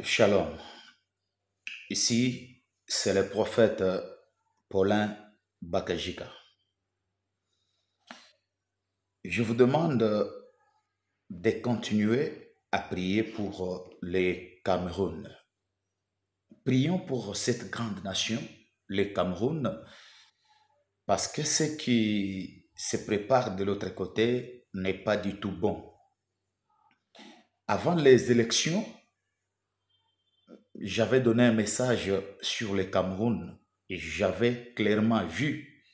Shalom. Ici, c'est le prophète Paulin Bakajika. Je vous demande de continuer à prier pour les Cameroun. Prions pour cette grande nation, les Cameroun, parce que ce qui se prépare de l'autre côté n'est pas du tout bon. Avant les élections, j'avais donné un message sur le Cameroun et j'avais clairement vu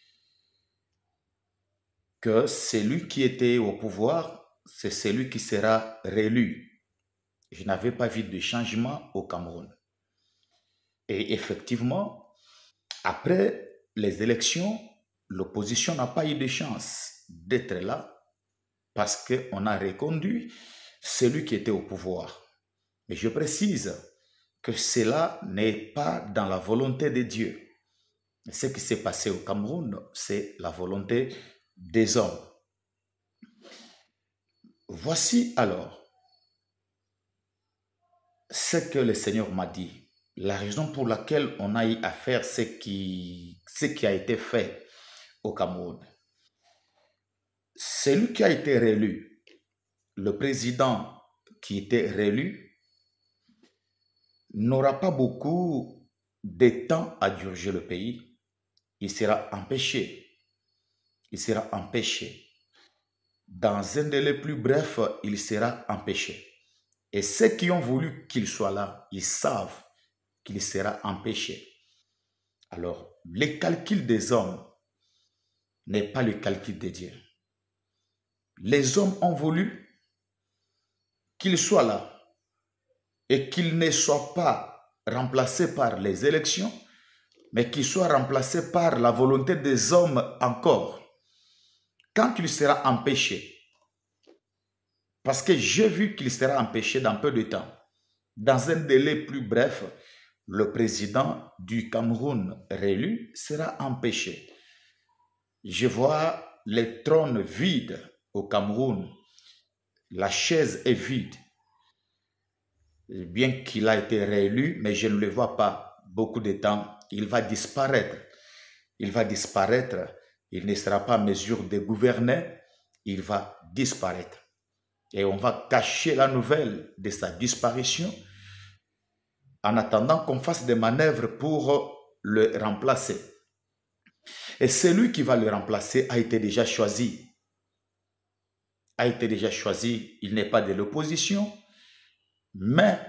que celui qui était au pouvoir, c'est celui qui sera réélu. Je n'avais pas vu de changement au Cameroun. Et effectivement, après les élections, l'opposition n'a pas eu de chance d'être là parce qu'on a reconduit celui qui était au pouvoir. Mais je précise que cela n'est pas dans la volonté de Dieu. Ce qui s'est passé au Cameroun, c'est la volonté des hommes. Voici alors ce que le Seigneur m'a dit. La raison pour laquelle on a eu à faire ce qui a été fait au Cameroun. Celui qui a été réélu, le président qui était réélu, n'aura pas beaucoup de temps à diriger le pays. Il sera empêché. Il sera empêché. Dans un délai plus bref, il sera empêché. Et ceux qui ont voulu qu'il soit là, ils savent qu'il sera empêché. Alors, le calcul des hommes n'est pas le calcul de Dieu. Les hommes ont voulu qu'il soit là et qu'il ne soit pas remplacé par les élections, mais qu'il soit remplacé par la volonté des hommes encore. Quand il sera empêché, parce que j'ai vu qu'il sera empêché dans peu de temps, dans un délai plus bref, le président du Cameroun réélu sera empêché. Je vois les trônes vides au Cameroun. La chaise est vide. Bien qu'il a été réélu, mais je ne le vois pas beaucoup de temps. Il va disparaître. Il va disparaître. Il ne sera pas en mesure de gouverner. Il va disparaître. Et on va cacher la nouvelle de sa disparition en attendant qu'on fasse des manœuvres pour le remplacer. Et celui qui va le remplacer a été déjà choisi. A été déjà choisi. Il n'est pas de l'opposition, mais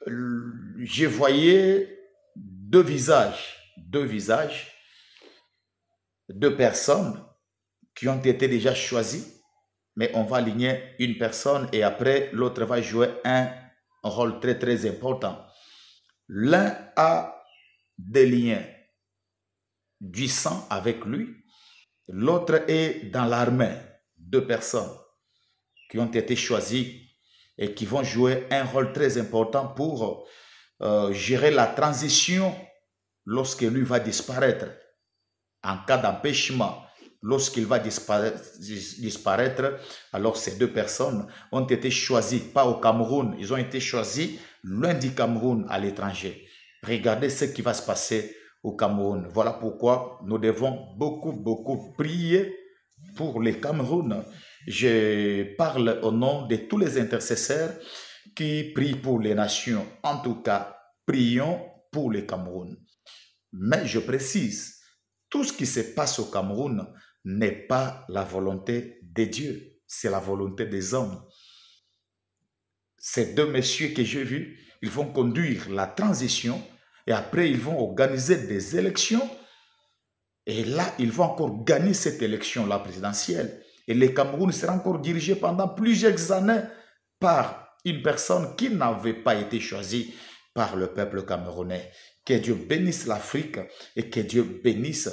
je voyais deux visages, deux personnes qui ont été déjà choisies, mais on va aligner une personne et après l'autre va jouer un rôle très très important. L'un a des liens du sang avec lui, l'autre est dans l'armée. Deux personnes qui ont été choisies et qui vont jouer un rôle très important pour gérer la transition lorsque lui va disparaître. En cas d'empêchement, lorsqu'il va disparaître, alors ces deux personnes ont été choisies, pas au Cameroun, ils ont été choisis loin du Cameroun à l'étranger. Regardez ce qui va se passer au Cameroun. Voilà pourquoi nous devons beaucoup prier pour le Cameroun. Je parle au nom de tous les intercesseurs qui prient pour les nations. En tout cas, prions pour le Cameroun. Mais je précise, tout ce qui se passe au Cameroun n'est pas la volonté de Dieu, c'est la volonté des hommes. Ces deux messieurs que j'ai vus, ils vont conduire la transition et après ils vont organiser des élections et là, ils vont encore gagner cette élection-là présidentielle. Et le Cameroun sera encore dirigé pendant plusieurs années par une personne qui n'avait pas été choisie par le peuple camerounais. Que Dieu bénisse l'Afrique et que Dieu bénisse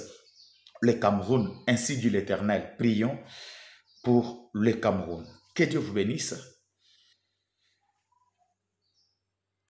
le Cameroun. Ainsi dit l'Éternel. Prions pour le Cameroun. Que Dieu vous bénisse.